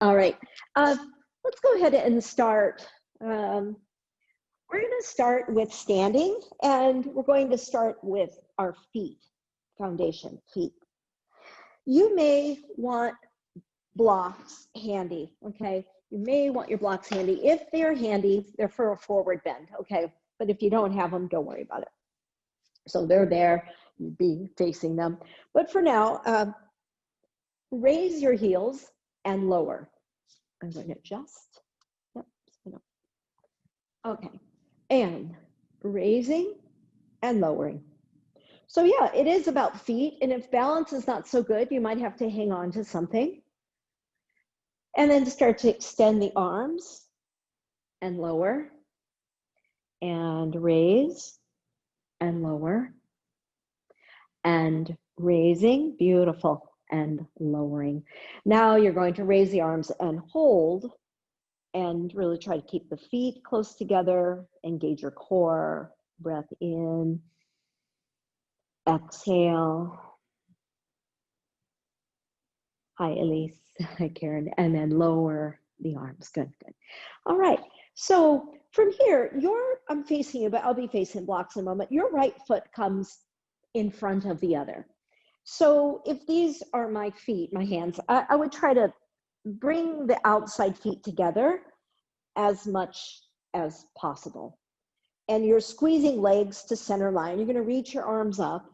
All right, let's go ahead and start. We're going to start with standing, and we're going to start with our feet, foundation, feet. You may want blocks handy, okay? You may want your blocks handy. If they're handy, they're for a forward bend, okay? But if you don't have them, don't worry about it. So they're there, you'd be facing them. But for now, raise your heels and lower. I'm going to adjust. Yep. Okay. And raising and lowering. So yeah, it is about feet. And if balance is not so good, you might have to hang on to something. And then start to extend the arms and lower. And raise and lower. And raising, beautiful, and lowering. Now you're going to raise the arms and hold and really try to keep the feet close together, engage your core, breath in, exhale. Hi, Elise, hi, Karen, and then lower the arms, good, good. All right, so from here, I'm facing you, but I'll be facing blocks in a moment. Your right foot comes in front of the other. So if these are my feet, my hands, I would try to bring the outside feet together as much as possible. And you're squeezing legs to center line. You're going to reach your arms up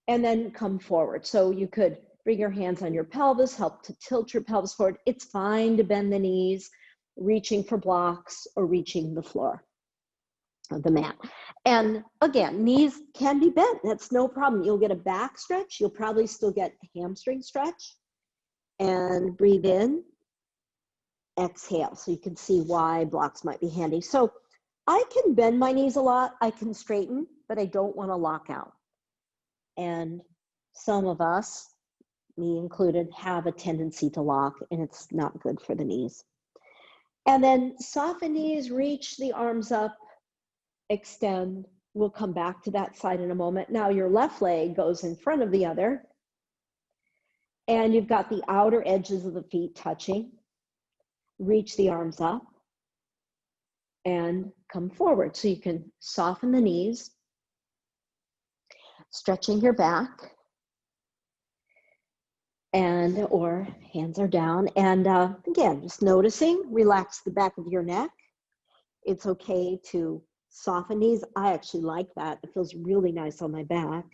and then come forward. So you could bring your hands on your pelvis, help to tilt your pelvis forward. It's fine to bend the knees, reaching for blocks or reaching the floor, the mat. And again, knees can be bent. That's no problem. You'll get a back stretch. You'll probably still get a hamstring stretch. And breathe in, exhale. So you can see why blocks might be handy. So I can bend my knees a lot. I can straighten, but I don't want to lock out. And some of us, me included, have a tendency to lock, and it's not good for the knees. And then soften knees, reach the arms up, extend. We'll come back to that side in a moment. Now your left leg goes in front of the other, and you've got the outer edges of the feet touching. Reach the arms up and come forward. So you can soften the knees, stretching your back, and or hands are down. And again, just noticing, relax the back of your neck. It's okay to soften knees. I actually like that. It feels really nice on my back.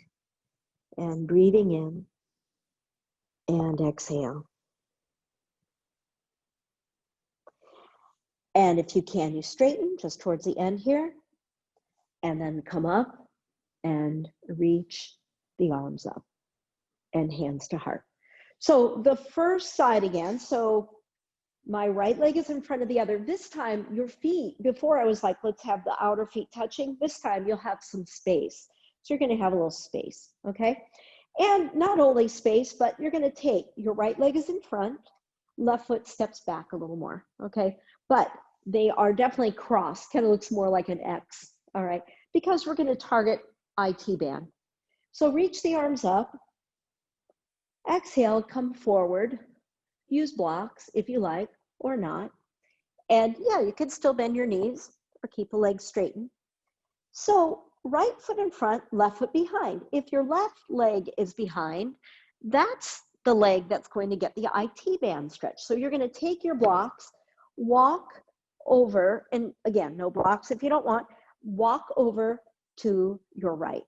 And breathing in and exhale. And if you can, you straighten just towards the end here. And then come up and reach the arms up and hands to heart. So the first side again, so my right leg is in front of the other. This time your feet, before I was like, let's have the outer feet touching. This time you'll have some space. So you're going to have a little space, okay? And not only space, but you're going to take your right leg is in front, left foot steps back a little more, okay? But they are definitely crossed, kind of looks more like an X, all right? Because we're going to target IT band. So reach the arms up, exhale, come forward, use blocks if you like or not. And yeah, you can still bend your knees or keep the legs straightened. So right foot in front, left foot behind. If your left leg is behind, that's the leg that's going to get the IT band stretch. So you're going to take your blocks, walk over, and again, no blocks if you don't want, walk over to your right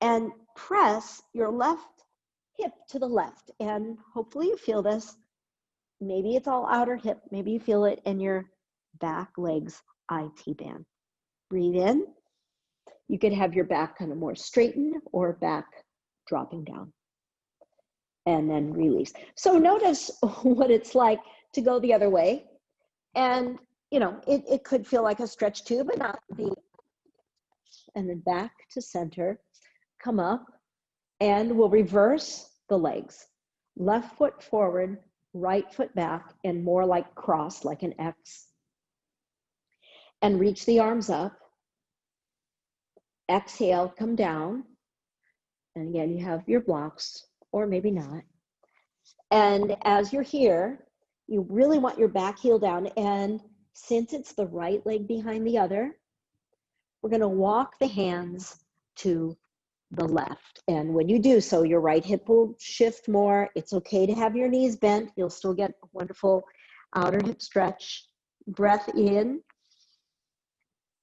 and press your left hip to the left. And hopefully you feel this. Maybe it's all outer hip. Maybe you feel it in your back legs IT band. Breathe in. You could have your back kind of more straightened or back dropping down. And then release. So notice what it's like to go the other way. And, you know, it could feel like a stretch too, but not the. And then back to center, come up, and we'll reverse the legs. Left foot forward, right foot back, and more like cross, like an X. And reach the arms up. Exhale, come down. And again, you have your blocks, or maybe not. And as you're here, You really want your back heel down. And since it's the right leg behind the other, we're going to walk the hands to the left. And when you do so, your right hip will shift more. It's okay to have your knees bent. You'll still get a wonderful outer hip stretch. Breath in.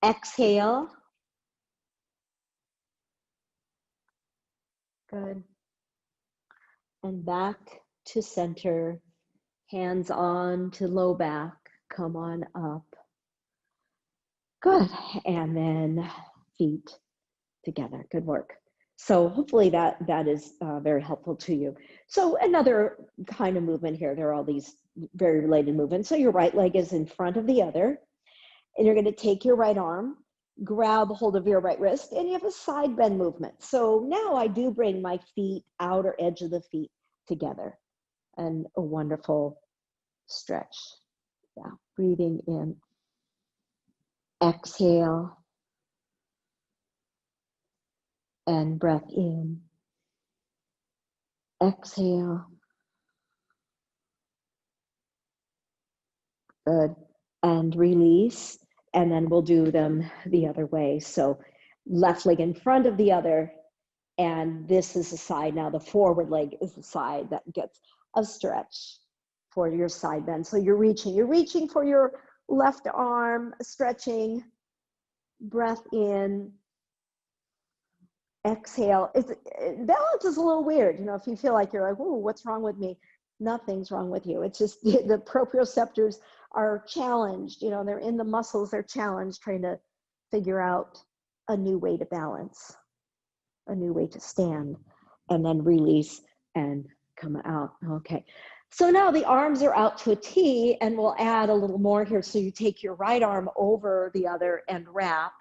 Exhale. Good. And back to center. Hands on to low back. Come on up. Good. And then feet together. Good work. So hopefully that is very helpful to you. So another kind of movement here. There are all these very related movements. So your right leg is in front of the other. And you're going to take your right arm, grab hold of your right wrist, and you have a side bend movement. So now I do bring my feet, outer edge of the feet together. And a wonderful stretch. Yeah, breathing in. Exhale. And breath in. Exhale. Good. And release. And then we'll do them the other way. So left leg in front of the other. And this is the side. Now the forward leg is the side that gets a stretch for your side bend. So you're reaching for your left arm, stretching. Breath in. Exhale. Balance is a little weird. You know, if you feel like you're like, oh, what's wrong with me? Nothing's wrong with you. It's just the proprioceptors are challenged. You know, they're in the muscles, they're challenged trying to figure out a new way to balance, a new way to stand, and then release and come out. Okay. So now the arms are out to a T, and we'll add a little more here. So you take your right arm over the other and wrap.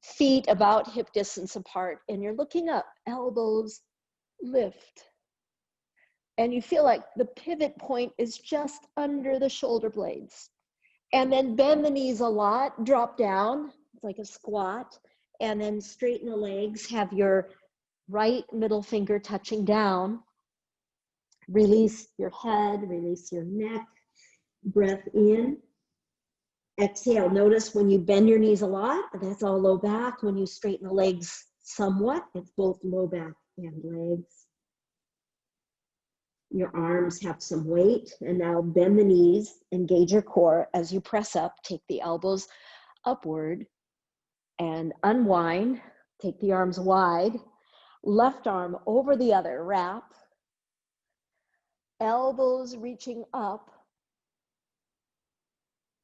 Feet about hip distance apart, and you're looking up, elbows lift. And you feel like the pivot point is just under the shoulder blades. And then bend the knees a lot, drop down, it's like a squat, and then straighten the legs, have your right middle finger touching down. Release your head, release your neck, breath in. Exhale. Notice when you bend your knees a lot, that's all low back. When you straighten the legs somewhat, it's both low back and legs. Your arms have some weight, and now bend the knees, engage your core. As you press up, take the elbows upward and unwind. Take the arms wide. Left arm over the other, wrap. Elbows reaching up.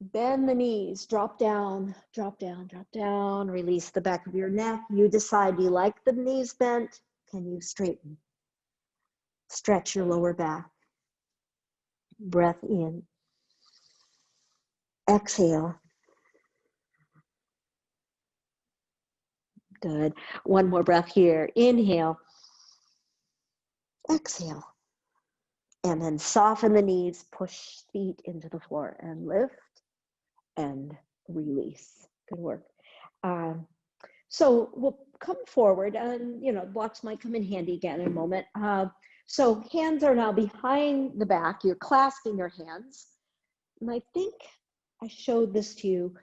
Bend the knees, drop down, drop down, drop down. Release the back of your neck. You decide, do you like the knees bent? Can you straighten? Stretch your lower back. Breath in. Exhale. Good. One more breath here. Inhale. Exhale. And then soften the knees, push feet into the floor and lift and release. Good work. So we'll come forward, and you know, blocks might come in handy again in a moment. So hands are now behind the back. You're clasping your hands. And I think I showed this to you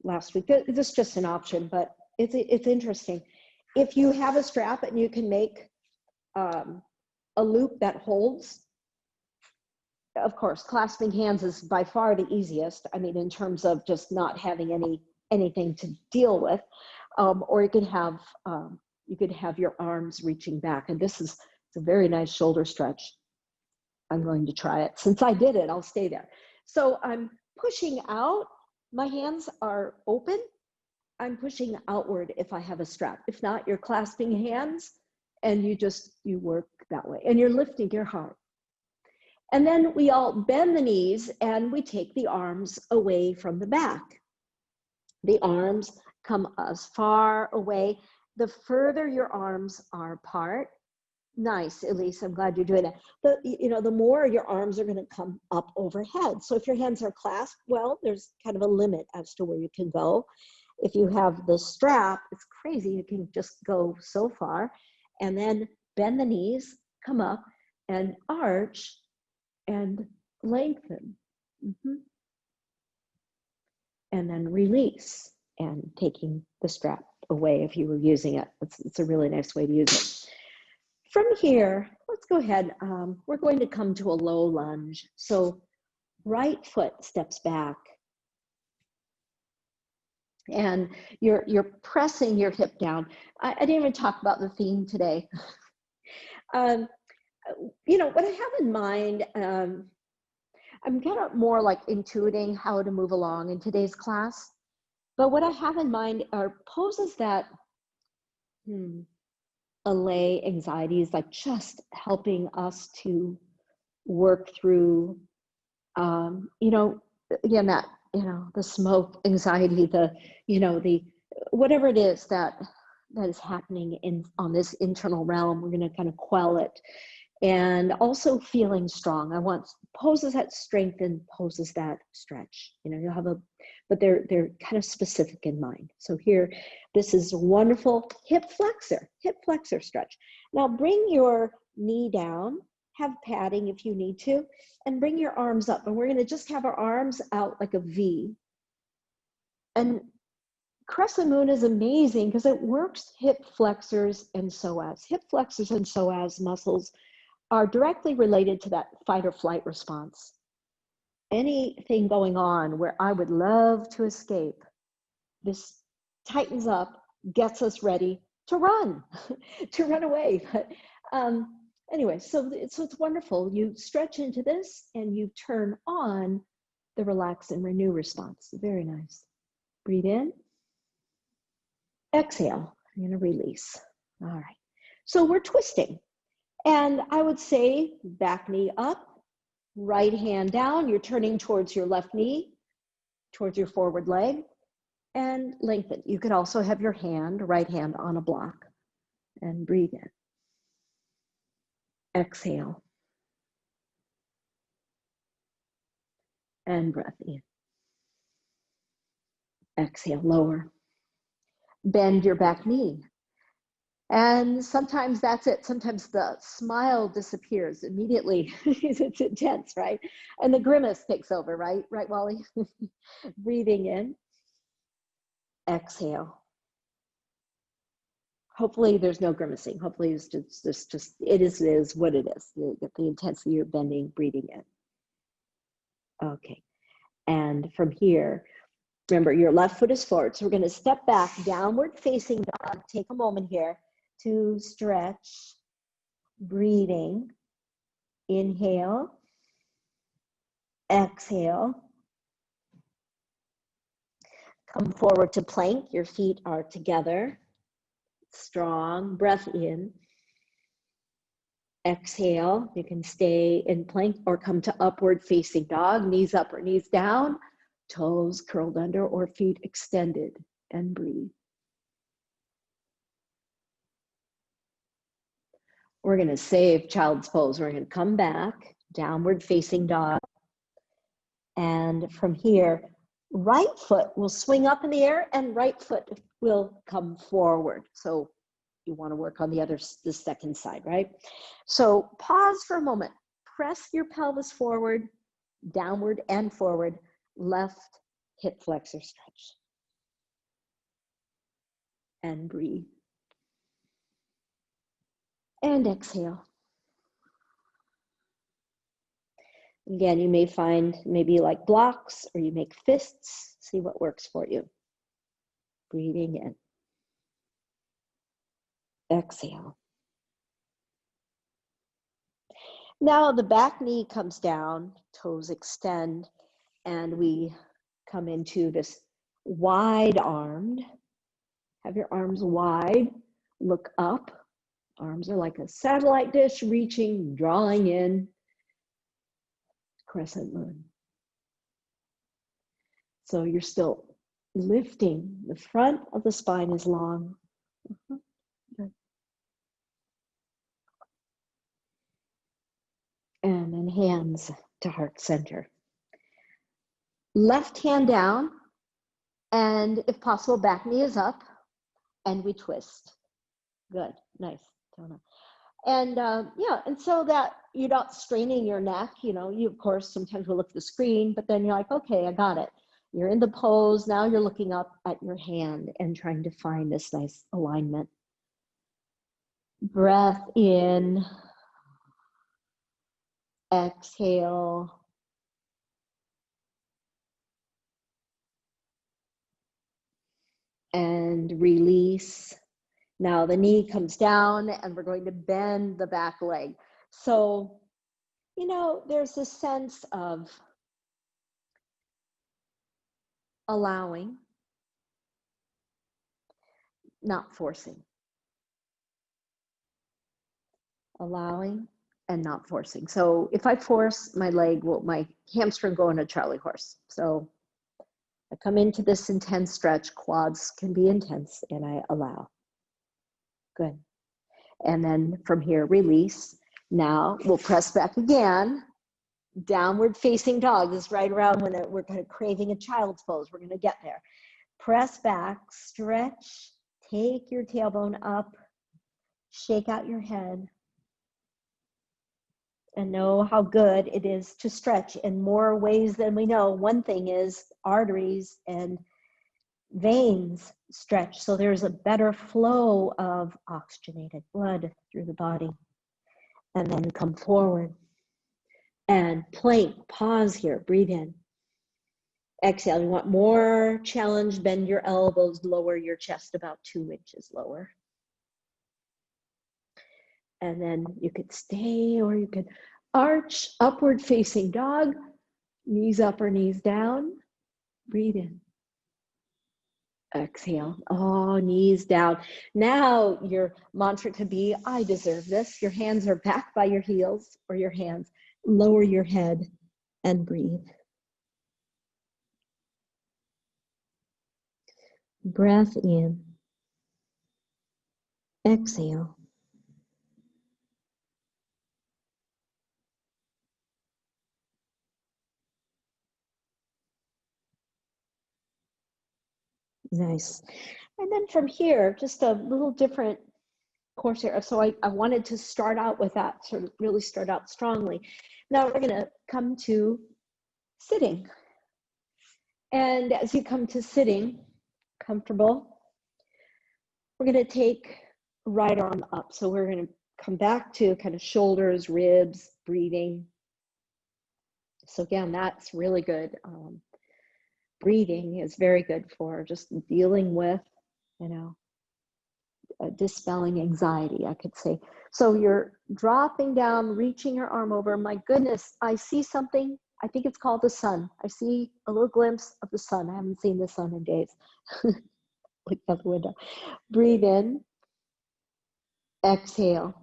last week. This is just an option, but it's interesting. If you have a strap and you can make a loop that holds, of course, clasping hands is by far the easiest. I mean, in terms of just not having anything to deal with, or you could have your arms reaching back. And it's a very nice shoulder stretch. I'm going to try it. Since I did it, I'll stay there. So I'm pushing out. My hands are open. I'm pushing outward if I have a strap. If not, you're clasping hands and you work that way. And you're lifting your heart. And then we all bend the knees and we take the arms away from the back. The arms come as far away. The further your arms are apart, nice, Elise, I'm glad you're doing that. The more your arms are going to come up overhead. So if your hands are clasped, well, there's kind of a limit as to where you can go. If you have the strap, it's crazy. You can just go so far. And then bend the knees, come up and arch and lengthen. And then release, and taking the strap away if you were using it. It's a really nice way to use it. From here, let's go ahead. We're going to come to a low lunge. So right foot steps back, and you're pressing your hip down. I didn't even talk about the theme today. You know, what I have in mind, I'm kind of more like intuiting how to move along in today's class. But what I have in mind are poses that allay anxieties, like just helping us to work through, you know, again, that, you know, the smoke anxiety, the, you know, the, whatever it is that is happening on this internal realm, we're going to kind of quell it. And also feeling strong. I want poses that strengthen, poses that stretch. You know, you'll have a, but they're kind of specific in mind. So here, this is a wonderful hip flexor stretch. Now bring your knee down, have padding if you need to, and bring your arms up. And we're going to just have our arms out like a V. And Crescent Moon is amazing because it works hip flexors and psoas. Hip flexors and psoas muscles are directly related to that fight or flight response. Anything going on where I would love to escape, this tightens up, gets us ready to run, to run away. But anyway, so it's wonderful. You stretch into this and you turn on the relax and renew response. Very nice. Breathe in. Exhale. I'm going to release. All right. So we're twisting. And I would say back knee up, right hand down. You're turning towards your left knee, towards your forward leg, and lengthen. You could also have your hand, right hand on a block, and breathe in. Exhale. And breath in. Exhale, lower. Bend your back knee. And sometimes that's it. Sometimes the smile disappears immediately. It's intense, right? And the grimace takes over, right? Right, Wally? Breathing in. Exhale. Hopefully there's no grimacing. Hopefully it's just it is what it is. The intensity you're bending, breathing in. Okay. And from here, remember your left foot is forward. So we're going to step back, downward facing dog. Take a moment here to stretch, breathing, inhale, exhale, come forward to plank, your feet are together, strong, breath in, exhale, you can stay in plank or come to upward facing dog, knees up or knees down, toes curled under or feet extended, and breathe. We're going to save child's pose. We're going to come back, downward facing dog. And from here, right foot will swing up in the air and right foot will come forward. So you want to work on the second side, right? So pause for a moment. Press your pelvis forward, downward and forward, left hip flexor stretch. And breathe. And exhale. Again, you may find maybe like blocks or you make fists. See what works for you. Breathing in. Exhale. Now the back knee comes down, toes extend, and we come into this wide armed. Have your arms wide, look up. Arms are like a satellite dish reaching, drawing in. Crescent moon. So you're still lifting. The front of the spine is long. Good. And then hands to heart center. Left hand down, and if possible, back knee is up, and we twist. Good, nice. And yeah, and so that you're not straining your neck, you know, you of course sometimes will look at the screen, but then you're like, okay, I got it. You're in the pose. Now you're looking up at your hand and trying to find this nice alignment. Breath in, exhale. And release. Now the knee comes down and we're going to bend the back leg. So, you know, there's this sense of allowing, not forcing. Allowing and not forcing. So if I force, my leg will, my hamstring go in a Charlie horse. So I come into this intense stretch, quads can be intense, and I allow. Good. And then from here, release. Now we'll press back again. Downward facing dog. This is right around when we're kind of craving a child's pose. We're going to get there. Press back, stretch, take your tailbone up, shake out your head, and know how good it is to stretch in more ways than we know. One thing is arteries and veins stretch, so there's a better flow of oxygenated blood through the body. And then come forward and plank, pause here, breathe in. Exhale, you want more challenge, bend your elbows, lower your chest about 2 inches lower. And then you could stay, or you could arch, upward facing dog, knees up or knees down, breathe in. Exhale, oh, knees down. Now your mantra could be, I deserve this. Your hands are back by your heels or your hands. Lower your head and breathe. Breath in. Exhale. Nice. And then from here, just a little different course here. So I wanted to start out with that, sort of really start out strongly. Now we're going to come to sitting. And as you come to sitting, comfortable, we're going to take right arm up. So we're going to come back to kind of shoulders, ribs, breathing. So again, that's really good. Breathing is very good for just dealing with, you know, dispelling anxiety, I could say. So you're dropping down, reaching your arm over. My goodness, I see something. I think it's called the sun. I see a little glimpse of the sun. I haven't seen the sun in days. Look out the window. Breathe in. Exhale.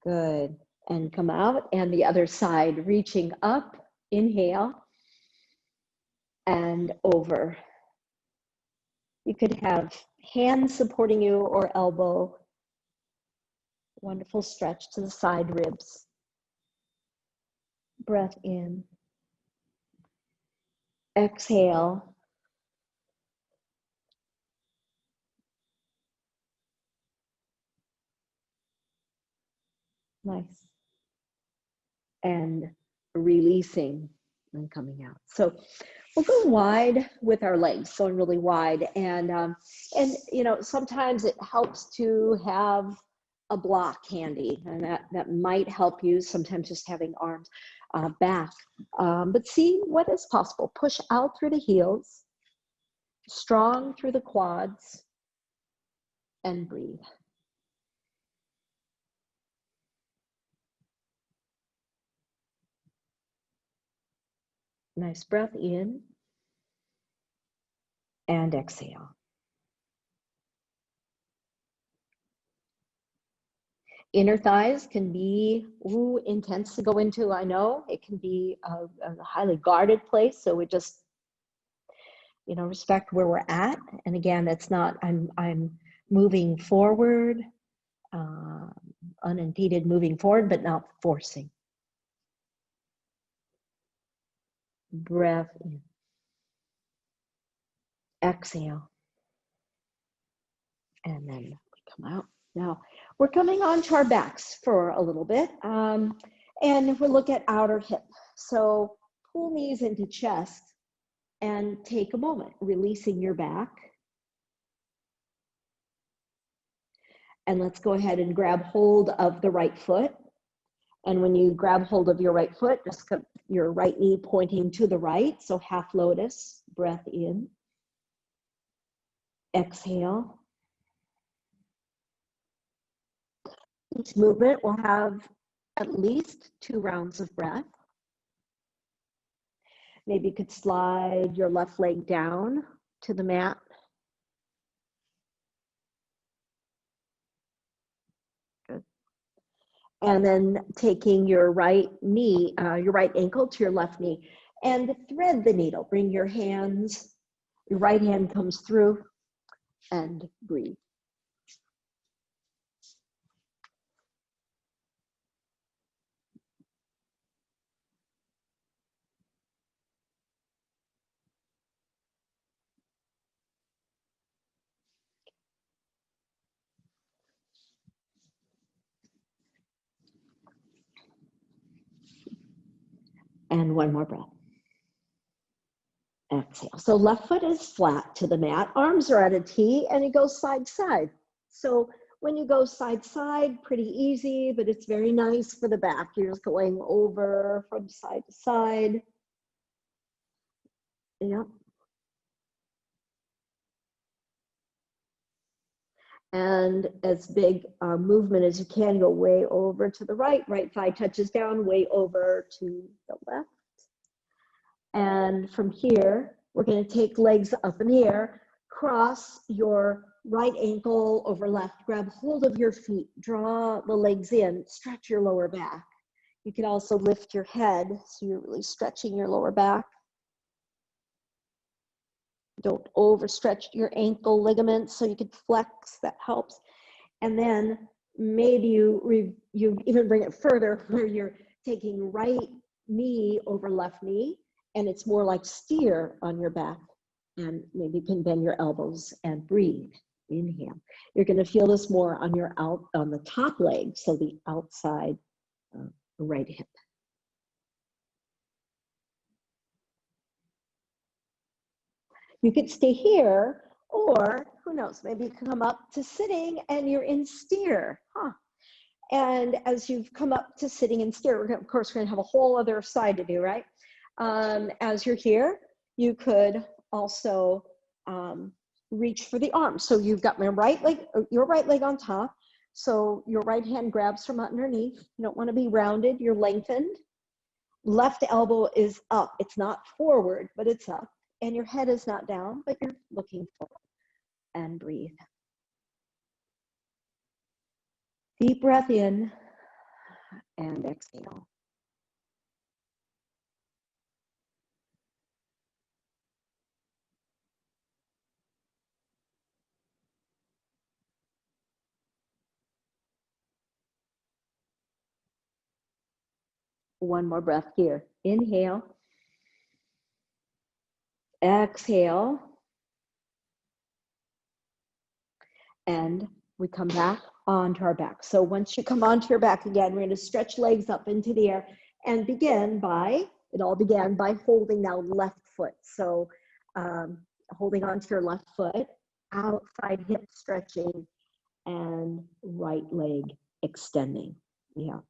Good. And come out. And the other side, reaching up. Inhale. And over. You could have hands supporting you or elbow. Wonderful stretch to the side ribs. Breath in. Exhale. Nice. And releasing and coming out. So we'll go wide with our legs, going really wide. And you know, sometimes it helps to have a block handy, and that might help you. Sometimes just having arms back. But see what is possible. Push out through the heels, strong through the quads, and breathe. Nice breath in and exhale. Inner thighs can be intense to go into. I know it can be a highly guarded place. So we just, you know, respect where we're at. And again, that's not, I'm moving forward, unimpeded moving forward, but not forcing. Breath in. Exhale. And then we come out. Now we're coming onto our backs for a little bit. And we'll look at outer hip. So pull knees into chest and take a moment, releasing your back. And let's go ahead and grab hold of the right foot. And when you grab hold of your right foot, just keep your right knee pointing to the right. So half lotus, breath in. Exhale. Each movement will have at least 2 rounds of breath. Maybe you could slide your left leg down to the mat. Good. And then taking your right knee, your right ankle to your left knee, and thread the needle. Bring your hands, your right hand comes through, and breathe. And one more breath. Exhale. So left foot is flat to the mat, arms are at a T, and it goes side to side. So when you go side to side, pretty easy, but it's very nice for the back. You're just going over from side to side. Yep. And as big a movement as you can, go way over to the right. Right thigh touches down, way over to the left. And from here, we're going to take legs up in the air, cross your right ankle over left, grab hold of your feet, draw the legs in, stretch your lower back. You can also lift your head, so you're really stretching your lower back. Don't overstretch your ankle ligaments, so you can flex, that helps. And then maybe you even bring it further where you're taking right knee over left knee, and it's more like steer on your back. And maybe you can bend your elbows and breathe. Inhale. You're going to feel this more on your on the top leg, so the outside right hip. You could stay here, or who knows, maybe you can come up to sitting and you're in steer. And as you've come up to sitting in steer, of course, we're going to have a whole other side to do, right? As you're here, you could also reach for the arms. So you've got my right leg, your right leg on top. So your right hand grabs from underneath. You don't want to be rounded, you're lengthened. Left elbow is up. It's not forward, but it's up. And your head is not down, but you're looking forward. And breathe. Deep breath in and exhale. One more breath here. Inhale. Exhale. And we come back onto our back. So once you come onto your back again, we're going to stretch legs up into the air and it all began by holding now left foot. So holding onto your left foot, outside hip stretching, and right leg extending. Yeah.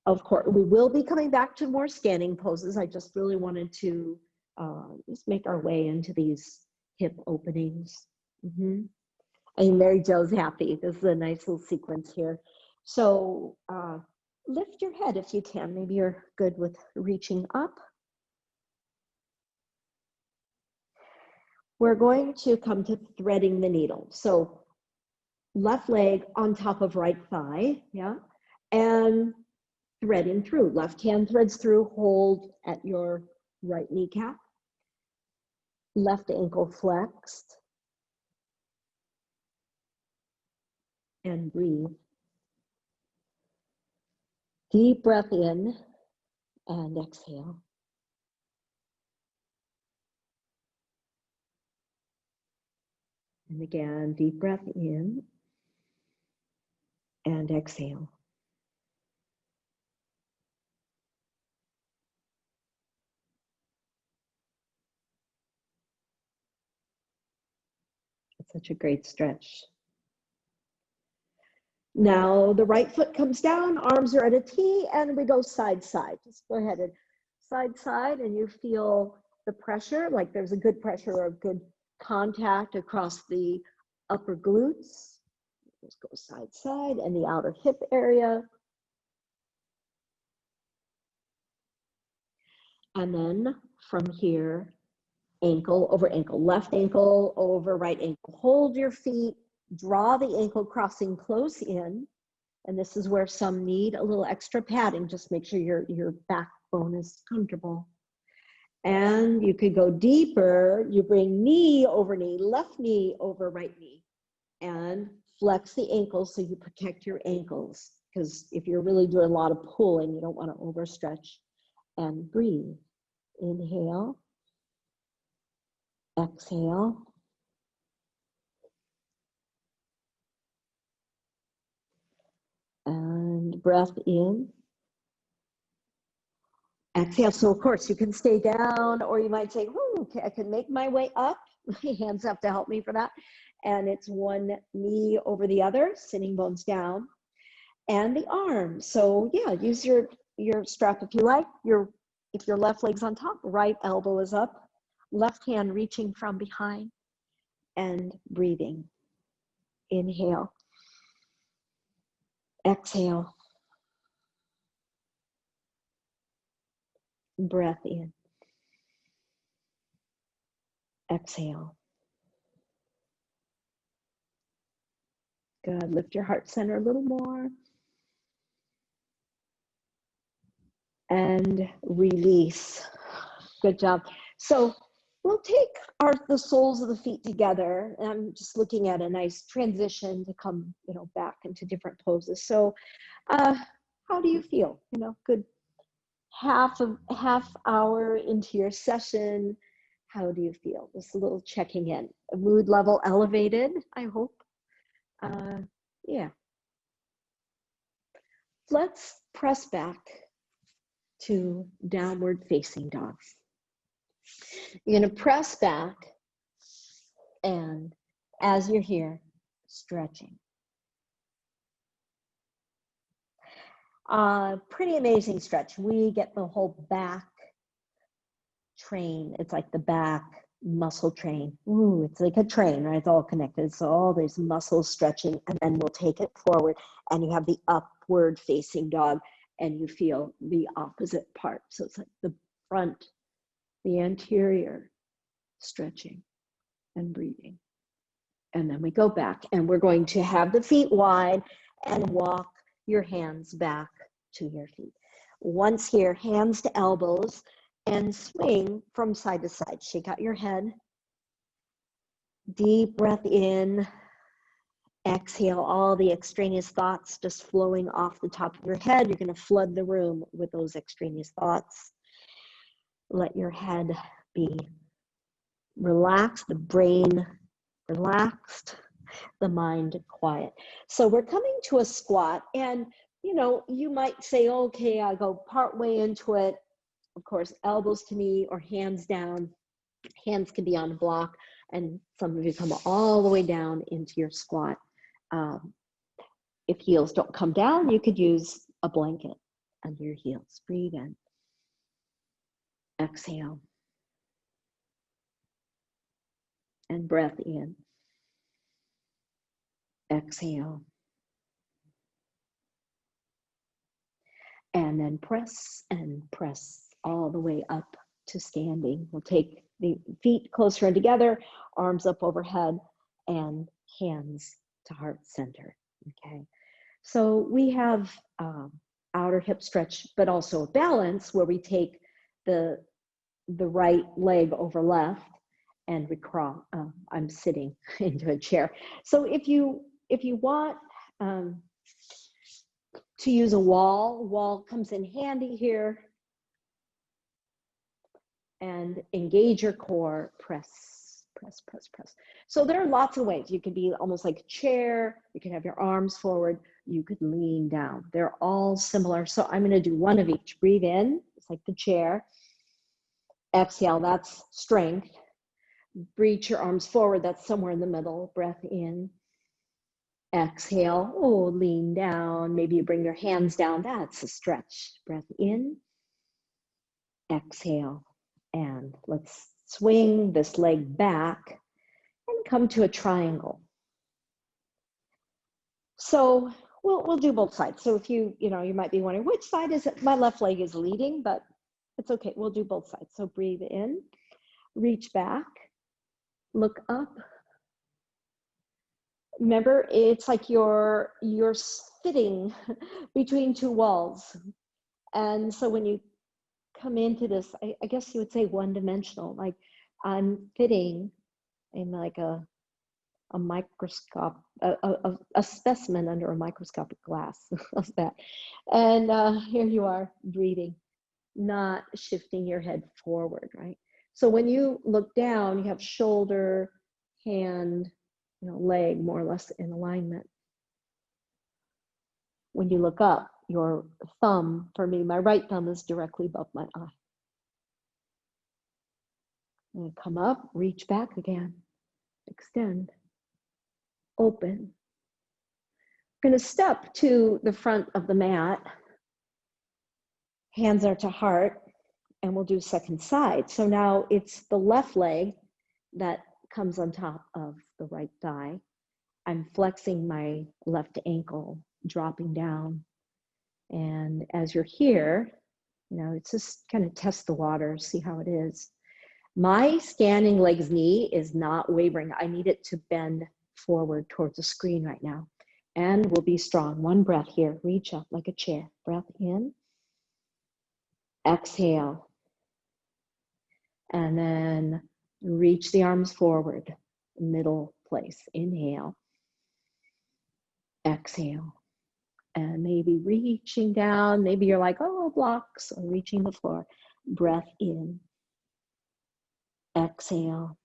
Of course, we will be coming back to more standing poses. I just really wanted to just make our way into these hip openings. And Mary Jo's happy. This is a nice little sequence here. So lift your head if you can. Maybe you're good with reaching up. We're going to come to threading the needle. So left leg on top of right thigh, yeah, and threading through. Left hand threads through, hold at your right kneecap. Left ankle flexed. And breathe. Deep breath in and exhale. And again, deep breath in and exhale. It's such a great stretch. Now the right foot comes down, arms are at a T, and we go side, side. Just go ahead and side, side, and you feel the pressure, like there's a good pressure or a good contact across the upper glutes. Just go side, side, and the outer hip area. And then from here, ankle over ankle, left ankle over right ankle. Hold your feet, draw the ankle crossing close in. And this is where some need a little extra padding. Just make sure your backbone is comfortable. And you could go deeper. You bring knee over knee, left knee over right knee. And flex the ankles so you protect your ankles. Because if you're really doing a lot of pulling, you don't want to overstretch. And breathe. Inhale. Exhale. And breath in. Exhale. So of course you can stay down, or you might say, okay, I can make my way up. My hands have to help me for that. And it's one knee over the other, sitting bones down. And the arms. So yeah, use your strap if you like. If your left leg's on top, right elbow is up, left hand reaching from behind, and breathing. Inhale. Exhale. Breath in. Exhale. Good. Lift your heart center a little more. And release. Good job. So we'll take the soles of the feet together. And I'm just looking at a nice transition to come, back into different poses. So how do you feel? Good half hour into your session. How do you feel? Just a little checking in. A mood level elevated, I hope. Yeah. Let's press back to downward facing dog. You're going to press back, and as you're here, stretching. Pretty amazing stretch. We get the whole back train. It's like the back muscle train. Ooh, it's like a train, right? It's all connected. So all these muscles stretching, and then we'll take it forward, and you have the upward facing dog, and you feel the opposite part. So it's like the front, the anterior stretching and breathing. And then we go back, and we're going to have the feet wide and walk your hands back to your feet. Once here, hands to elbows, and swing from side to side. Shake out your head. Deep breath in. Exhale all the extraneous thoughts just flowing off the top of your head. You're going to flood the room with those extraneous thoughts. Let your head be relaxed, the brain relaxed, the mind quiet. So we're coming to a squat, and you might say, okay, I go part way into it. Of course, elbows to knee or hands down. Hands can be on a block, and some of you come all the way down into your squat. If heels don't come down, you could use a blanket under your heels. Breathe in. Exhale. And breath in. Exhale. And then press and press all the way up to standing. We'll take the feet closer in together, arms up overhead, and hands to heart center. Okay. So we have outer hip stretch, but also a balance where we take the right leg over left and we crawl. I'm sitting into a chair. So if you want to use a wall comes in handy here. And engage your core, press press, press, press. So there are lots of ways. You could be almost like a chair. You can have your arms forward. You could lean down. They're all similar. So I'm going to do one of each. Breathe in. It's like the chair. Exhale. That's strength. Reach your arms forward. That's somewhere in the middle. Breath in. Exhale. Oh, lean down. Maybe you bring your hands down. That's a stretch. Breath in. Exhale. And let's swing this leg back and come to a triangle. So we'll do both sides. So if you might be wondering, which side is it? My left leg is leading, but it's okay. We'll do both sides. So breathe in, reach back, look up. Remember, it's like you're sitting between two walls. And so when you come into this, I guess you would say one-dimensional, like I'm fitting in like a microscope, a specimen under a microscopic glass. How's that? And here you are breathing, not shifting your head forward, right? So when you look down, you have shoulder, hand, leg more or less in alignment. When you look up, your thumb, for me, my right thumb is directly above my eye. And come up, reach back again, extend, open. We're going to step to the front of the mat. Hands are to heart, and we'll do second side. So now it's the left leg that comes on top of the right thigh. I'm flexing my left ankle, dropping down. And as you're here, it's just kind of test the water, see how it is. My standing leg's knee is not wavering. I need it to bend forward towards the screen right now. And we'll be strong. One breath here. Reach up like a chair. Breath in. Exhale. And then reach the arms forward. Middle place. Inhale. Exhale. And maybe reaching down. Maybe you're like, oh, blocks, or reaching the floor. Breath in. Exhale.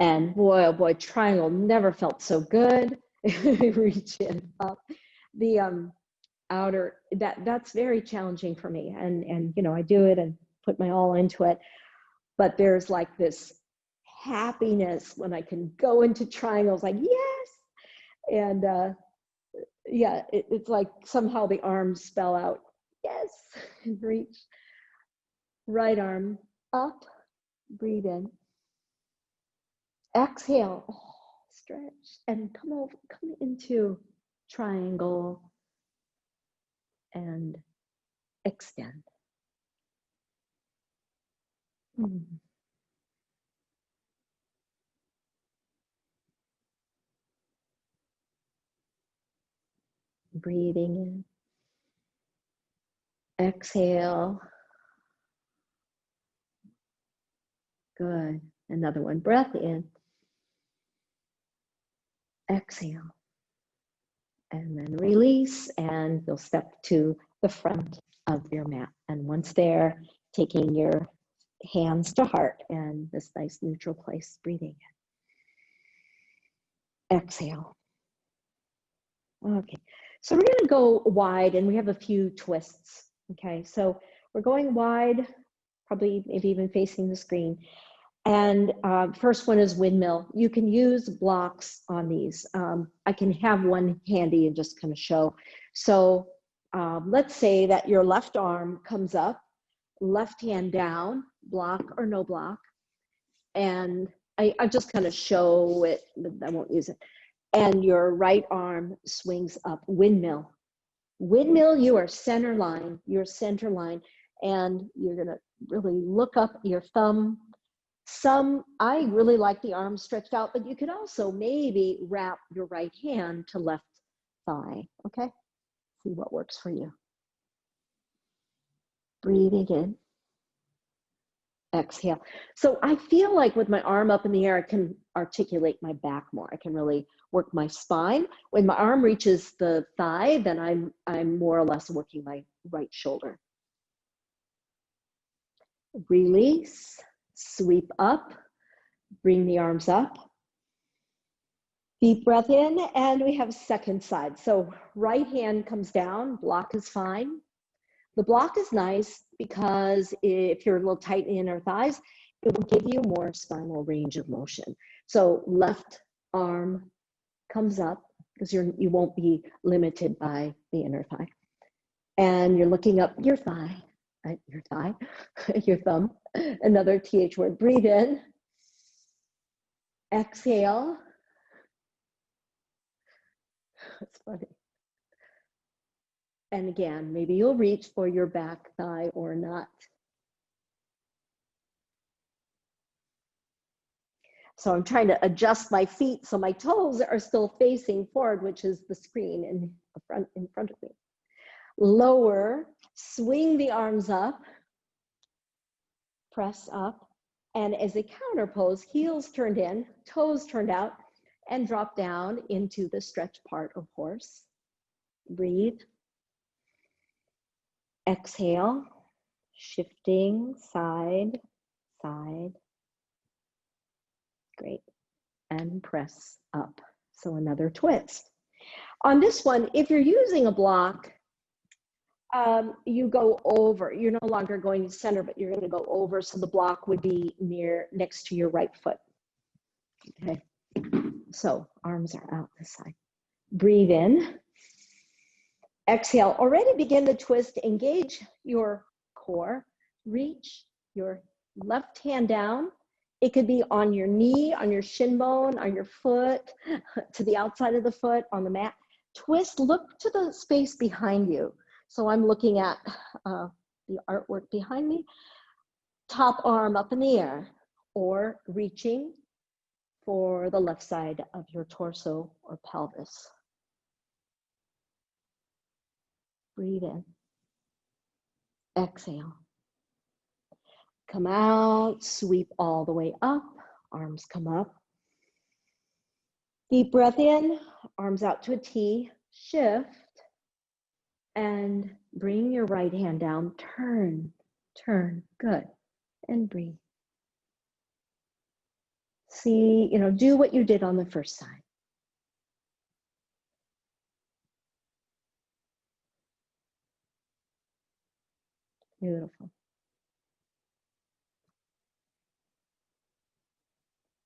And boy, oh boy, triangle never felt so good. Reach in up. The outer, that's very challenging for me. And I do it and put my all into it. But there's like this happiness when I can go into triangles, like, yes. And yeah, it's like somehow the arms spell out, yes, and reach. Right arm up, breathe in. Exhale, stretch, and come into triangle and extend. Breathing in. Exhale. Good. Another one. Breath in. Exhale. And then release, and you'll step to the front of your mat. And once there, taking your hands to heart and this nice neutral place, breathing in. Exhale. Okay, so we're going to go wide, and we have a few twists. Okay, so we're going wide, probably maybe even facing the screen. And first one is windmill. You can use blocks on these. I can have one handy and just kind of show. So let's say that your left arm comes up, left hand down, block or no block. And I just kind of show it, but I won't use it. And your right arm swings up, windmill. Windmill, you are center line, your center line. And you're gonna really look up your thumb. I really like the arms stretched out, but you could also maybe wrap your right hand to left thigh, okay? See what works for you. Breathing in. Exhale. So I feel like with my arm up in the air, I can articulate my back more. I can really work my spine. When my arm reaches the thigh, then I'm more or less working my right shoulder. Release, sweep up, Bring the arms up. Deep breath in, and we have second side. So right hand comes down, block is fine. The block is nice because if you're a little tight in the inner thighs, it will give you more spinal range of motion. So left arm comes up because you won't be limited by the inner thigh. And you're looking up your thigh, your thumb, another TH word. Breathe in, exhale. That's funny. And again, maybe you'll reach for your back thigh or not. So I'm trying to adjust my feet so my toes are still facing forward, which is the screen in front of me. Lower, swing the arms up, press up, and as a counter pose, heels turned in, toes turned out, and drop down into the stretch part of horse. Breathe. Exhale, shifting side, side. Great. And press up. So another twist. On this one, if you're using a block, you go over. You're no longer going to center, but you're going to go over. So the block would be next to your right foot. Okay. So arms are out this side. Breathe in. Exhale. Already begin the twist. Engage your core. Reach your left hand down. It could be on your knee, on your shin bone, on your foot, to the outside of the foot, on the mat. Twist, look to the space behind you. So I'm looking at the artwork behind me. Top arm up in the air, or reaching for the left side of your torso or pelvis. Breathe in. Exhale. Come out, sweep all the way up, arms come up. Deep breath in, arms out to a T, shift, and bring your right hand down, turn, good, and breathe. See, do what you did on the first side. Beautiful.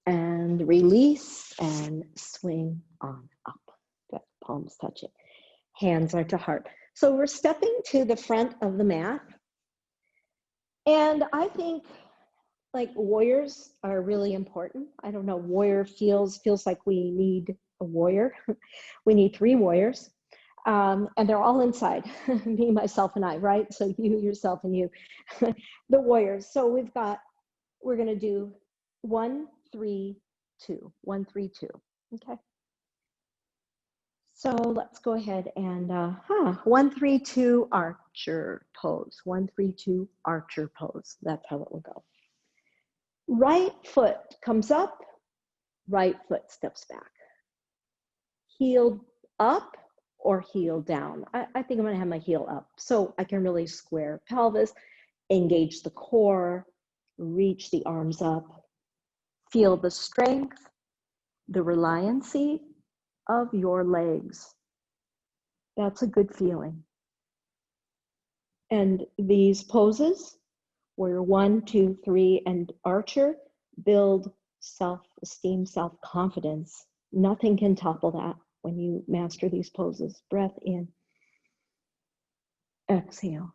And release and swing on up. Good, palms touching. Hands are to heart. So we're stepping to the front of the mat. And I think like warriors are really important. I don't know, warrior feels like we need a warrior. We need 3 warriors. And they're all inside, me, myself, and I, right? So you, yourself, and you, the warriors. So we're going to do 1, 3, 2, 1, 3, 2. Okay. So let's go ahead and 1, 3, 2 archer pose. 1, 3, 2 archer pose. That's how it will go. Right foot comes up, right foot steps back. Heel up or heel down. I think I'm going to have my heel up so I can really square pelvis, engage the core, reach the arms up, feel the strength, the reliancy of your legs. That's a good feeling. And these poses, where 1, 2, 3, and archer, build self-esteem, self-confidence. Nothing can topple that when you master these poses. Breath in. Exhale.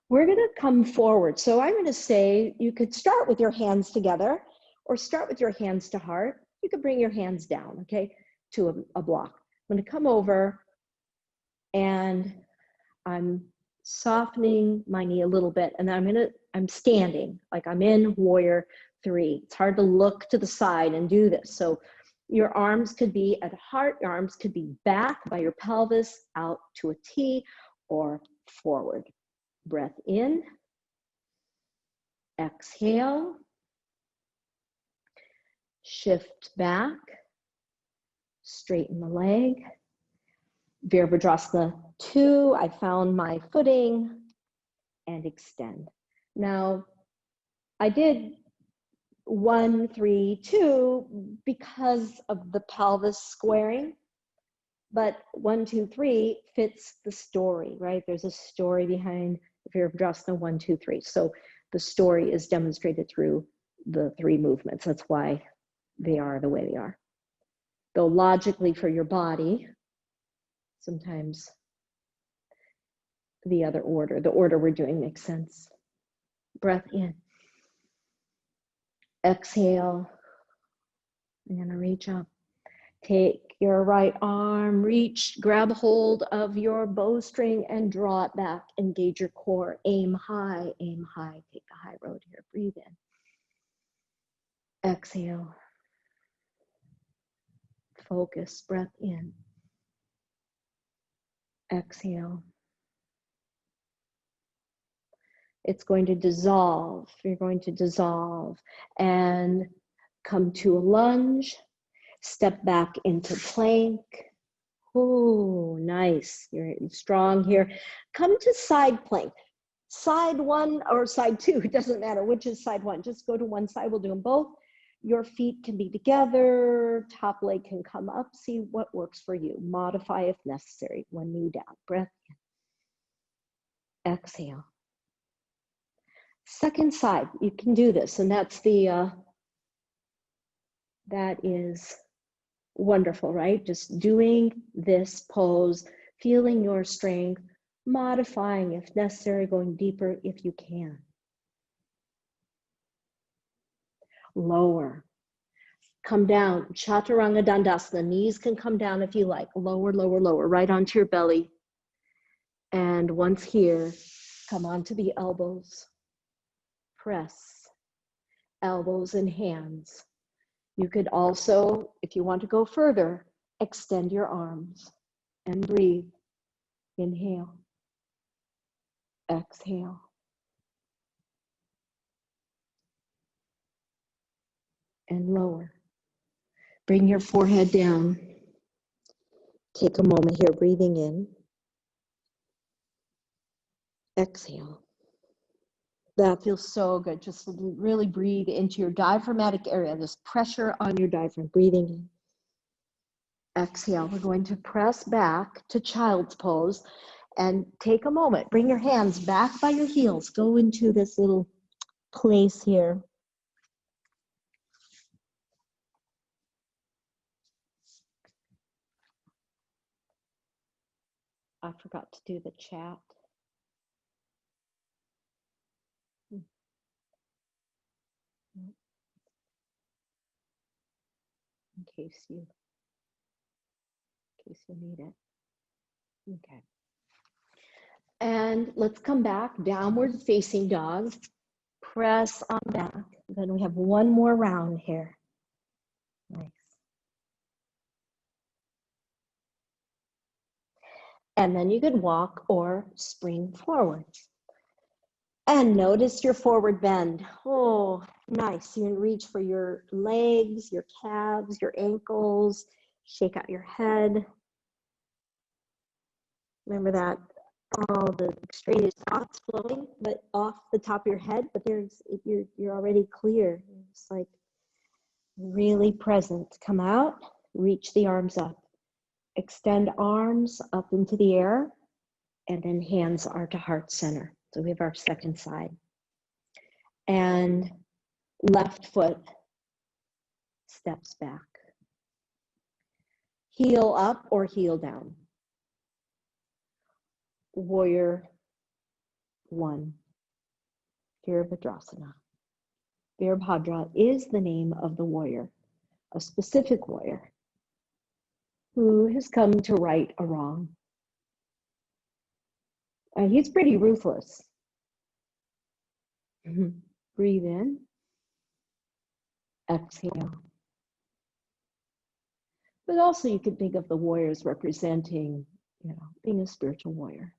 We're going to come forward. So I'm going to say you could start with your hands together or start with your hands to heart. You could bring your hands down, okay, to a block. I'm going to come over and I'm softening my knee a little bit, and then I'm standing like I'm in warrior 3. It's hard to look to the side and do this. So your arms could be at heart, your arms could be back by your pelvis, out to a T, or forward. Breath in, exhale, shift back, straighten the leg. Virabhadrasana 2, I found my footing, and extend. Now, I did 1, 3, 2, because of the pelvis squaring. But 1, 2, 3 fits the story, right? There's a story behind the Virabhadrasana 1, 2, 3. So the story is demonstrated through the 3 movements. That's why they are the way they are. Though logically for your body, sometimes the order we're doing makes sense. Breath in. Exhale. I'm gonna reach up. Take your right arm, reach, grab hold of your bowstring and draw it back. Engage your core. Aim high, aim high. Take the high road here. Breathe in. Exhale. Focus. Breath in. Exhale. It's going to dissolve. You're going to dissolve and come to a lunge. Step back into plank. Oh, nice. You're strong here. Come to side plank. Side 1 or side 2, it doesn't matter which is side 1. Just go to one side. We'll do them both. Your feet can be together. Top leg can come up. See what works for you. Modify if necessary. One knee down. Breath in. Exhale. Second side. You can do this, and that is wonderful, right? Just doing this pose, feeling your strength, modifying if necessary, going deeper if you can. Lower. Come down. Chaturanga Dandasana. Knees can come down if you like. Lower, lower, lower, right onto your belly. And once here, come onto the elbows. Press. Elbows and hands. You could also, if you want to go further, extend your arms and breathe. Inhale. Exhale. And lower. Bring your forehead down. Take a moment here, breathing in. Exhale. That feels so good. Just really breathe into your diaphragmatic area, this pressure on your diaphragm. Breathing in. Exhale. We're going to press back to child's pose and take a moment. Bring your hands back by your heels. Go into this little place here. I forgot to do the chat. In case you need it. Okay. And let's come back, downward facing dog. Press on back. Then we have one more round here. Nice. And then you could walk or spring forward. And notice your forward bend. Oh, nice. You can reach for your legs, your calves, your ankles. Shake out your head. Remember that all the extraneous thoughts flowing, but off the top of your head, but you're already clear. It's like really present. Come out, reach the arms up. Extend arms up into the air, and then hands are to heart center. So we have our second side. And left foot steps back. Heel up or heel down. Warrior 1. Virabhadrasana. Virabhadra is the name of the warrior, a specific warrior who has come to right a wrong. He's pretty ruthless. Breathe in. Exhale. But also you could think of the warriors representing, being a spiritual warrior.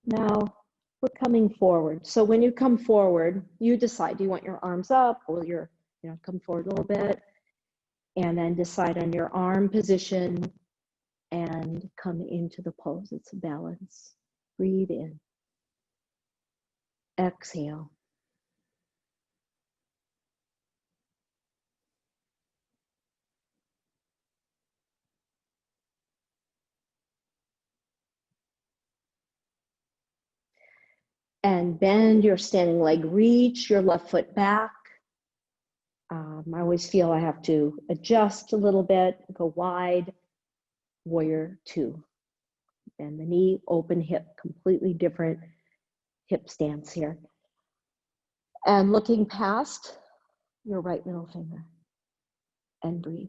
Now we're coming forward. So when you come forward, you decide, do you want your arms up or come forward a little bit, and then decide on your arm position and come into the pose. It's a balance. Breathe in. Exhale. And bend your standing leg, reach your left foot back. I always feel I have to adjust a little bit, go wide. Warrior two. Bend the knee, open hip, completely different hip stance here. And looking past your right middle finger and breathe.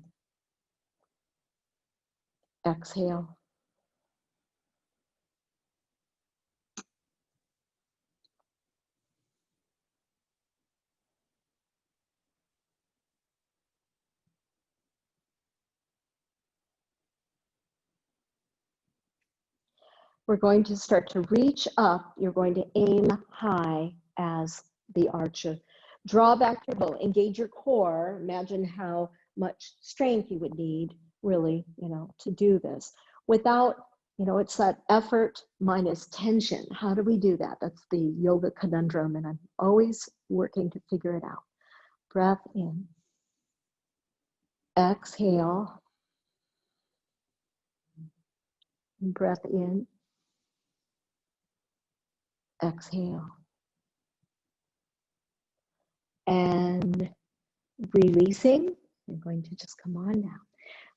Exhale. We're going to start to reach up. You're going to aim high as the archer. Draw back your bow, engage your core. Imagine how much strength you would need, really, to do this. Without, it's that effort minus tension. How do we do that? That's the yoga conundrum, and I'm always working to figure it out. Breath in. Exhale. Breath in. Exhale. And releasing. I'm going to just come on now.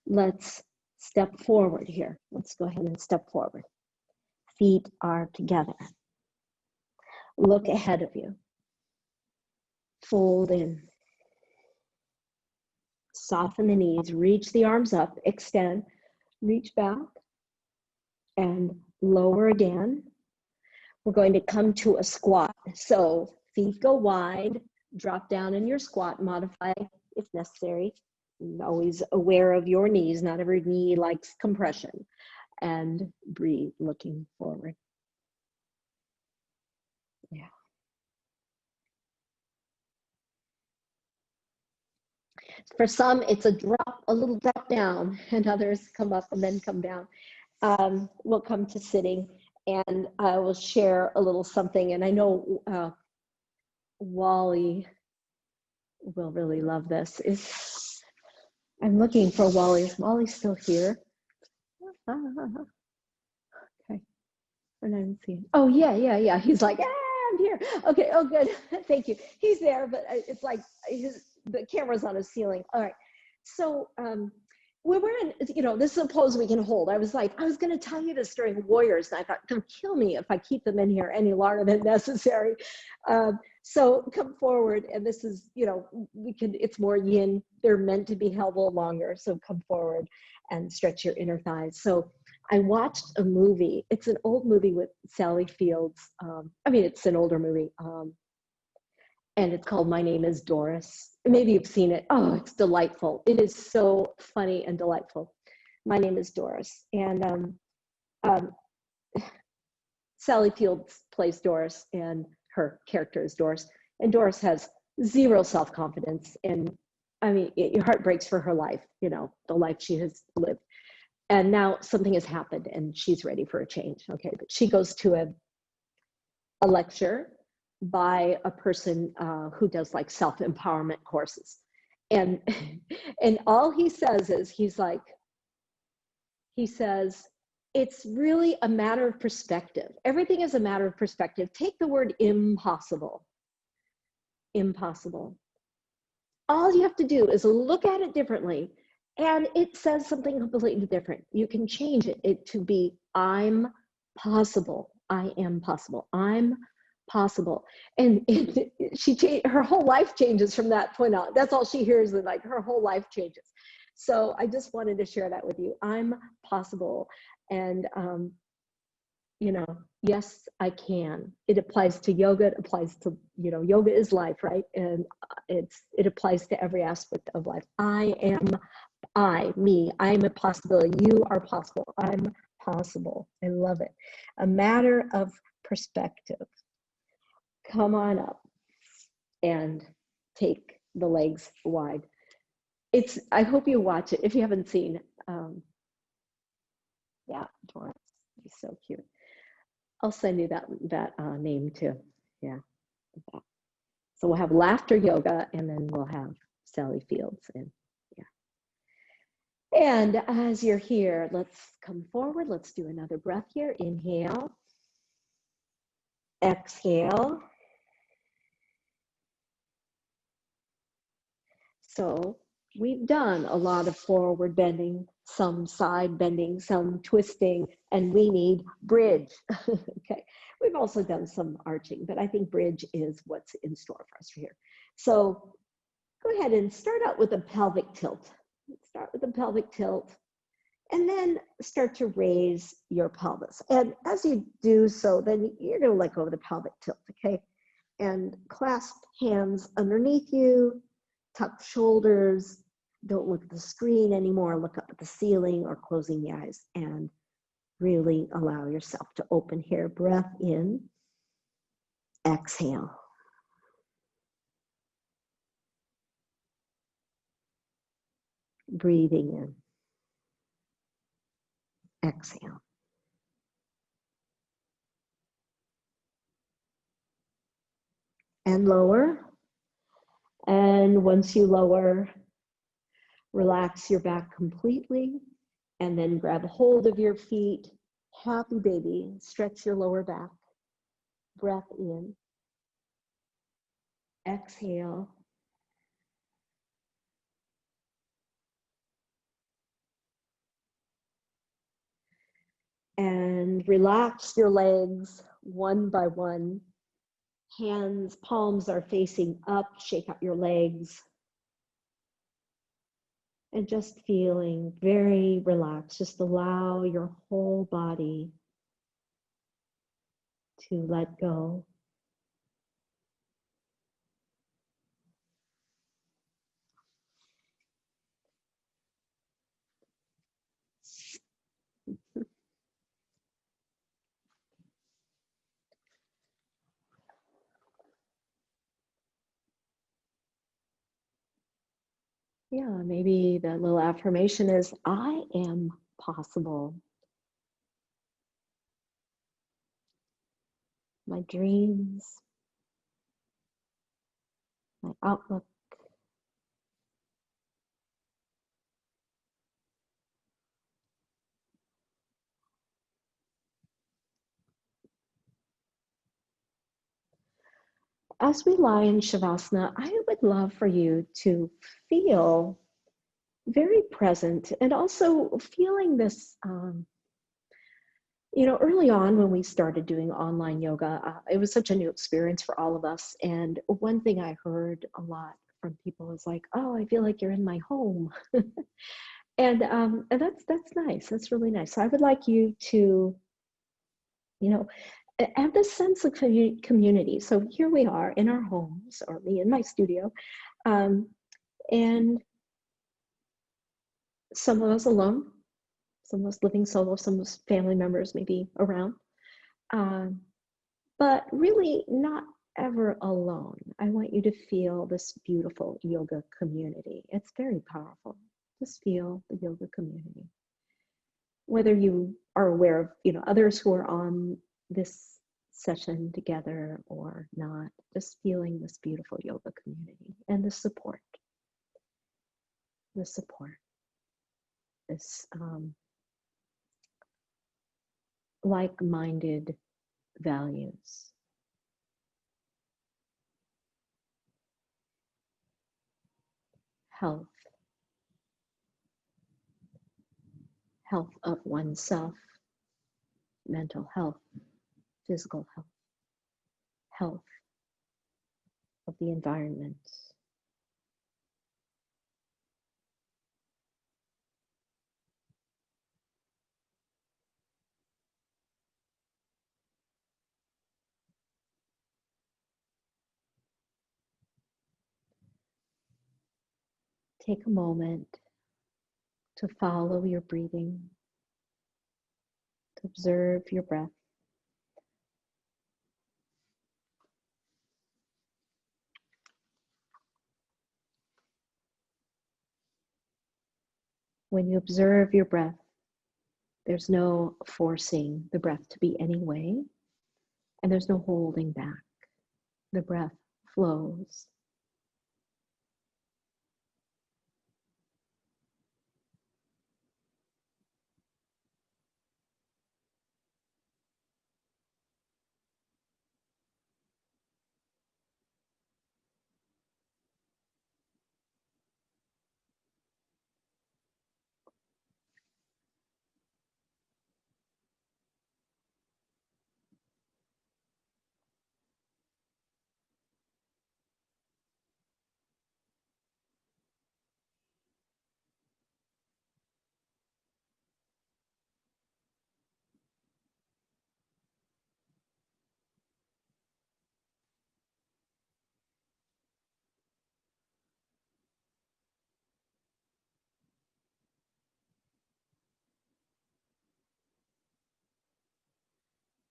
Let's step forward here. Let's go ahead and step forward. Feet are together. Look ahead of you. Fold in. Soften the knees. Reach the arms up. Extend. Reach back. And lower again. We're going to come to a squat. So feet go wide. Drop down in your squat. Modify if necessary. Always aware of your knees. Not every knee likes compression. And breathe, looking forward. Yeah. For some, it's a little drop down, and others come up and then come down. We'll come to sitting, and I will share a little something. And I know Wally will really love this. I'm looking for Wally. Is Wally still here? Okay. I don't see him. Oh, yeah. He's like, I'm here. Okay, oh, good. Thank you. He's there, but it's like the camera's on his ceiling. All right. So we're in, this is a pose we can hold. I was going to tell you this during Warriors, and I thought, don't kill me if I keep them in here any longer than necessary. So come forward, and this is, it's more yin. They're meant to be held a little longer. So come forward and stretch your inner thighs. So I watched a movie. It's an old movie with Sally Fields. It's an older movie. And it's called My Name is Doris. Maybe you've seen it. Oh, it's delightful. It is so funny and delightful. My Name is Doris. And Sally Fields plays Doris, and her character is Doris. And Doris has zero self-confidence. And your heart breaks for her life, the life she has lived. And now something has happened and she's ready for a change. Okay, but she goes to a lecture by a person who does like self-empowerment courses. And all he says is, he says, it's really a matter of perspective. Everything is a matter of perspective. Take the word impossible. Impossible. All you have to do is look at it differently, and it says something completely different. You can change it to be, I'm possible. I am possible. I'm possible. And her whole life changes from that point on. That's all she hears, and like her whole life changes. So I just wanted to share that with you. I'm possible. And, yes, I can. It applies to yoga. It applies to, yoga is life, right? And it applies to every aspect of life. I am a possibility. You are possible. I'm possible. I love it. A matter of perspective. Come on up and take the legs wide. I hope you watch it if you haven't seen. Yeah, Doris, he's so cute. I'll send you that name too. Yeah. So we'll have laughter yoga, and then we'll have Sally Fields. And yeah. And as you're here, let's come forward. Let's do another breath here. Inhale. Exhale. So we've done a lot of forward bending, some side bending, some twisting, and we need bridge. Okay. We've also done some arching, but I think bridge is what's in store for us here. So go ahead and start out with a pelvic tilt. Start with a pelvic tilt, and then start to raise your pelvis. And as you do so, then you're going to let go of the pelvic tilt, okay? And clasp hands underneath you, tuck shoulders, don't look at the screen anymore, look up at the ceiling or closing the eyes, and really allow yourself to open here. Breath in, exhale. Breathing in, exhale. And lower. And once you lower, relax your back completely, and then grab a hold of your feet. Happy baby. Stretch your lower back. Breath in. Exhale. And relax your legs one by one. Hands, palms are facing up. Shake out your legs. And just feeling very relaxed. Just allow your whole body to let go. Yeah, maybe the little affirmation is, I am possible. My dreams, my outlook. As we lie in Shavasana, I would love for you to feel very present and also feeling this, early on when we started doing online yoga, it was such a new experience for all of us. And one thing I heard a lot from people is like, oh, I feel like you're in my home. And that's nice. That's really nice. So I would like you to, have this sense of community. So here we are in our homes, or me in my studio, and some of us alone, some of us living solo, some of us family members maybe around, but really not ever alone. I want you to feel this beautiful yoga community. It's very powerful. Just feel the yoga community. Whether you are aware of, others who are on this session together or not, just feeling this beautiful yoga community and the support, this like-minded values. Health of oneself, mental health, physical health of the environment. Take a moment to follow your breathing, to observe your breath. When you observe your breath, there's no forcing the breath to be any way, and there's no holding back. The breath flows.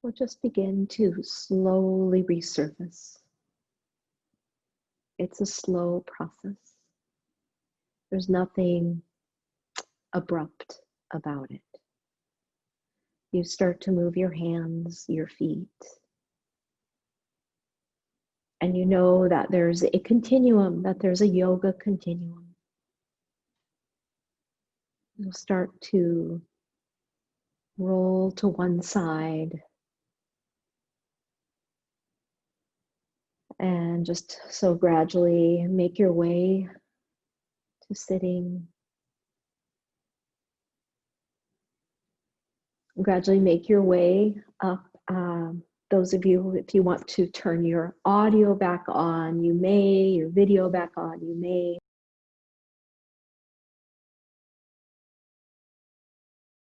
will just begin to slowly resurface. It's a slow process. There's nothing abrupt about it. You start to move your hands, your feet, and you know that there's a continuum, that there's a yoga continuum. You'll start to roll to one side and just so gradually make your way to sitting. Gradually make your way up. Those of you, if you want to turn your audio back on, you may, your video back on, you may.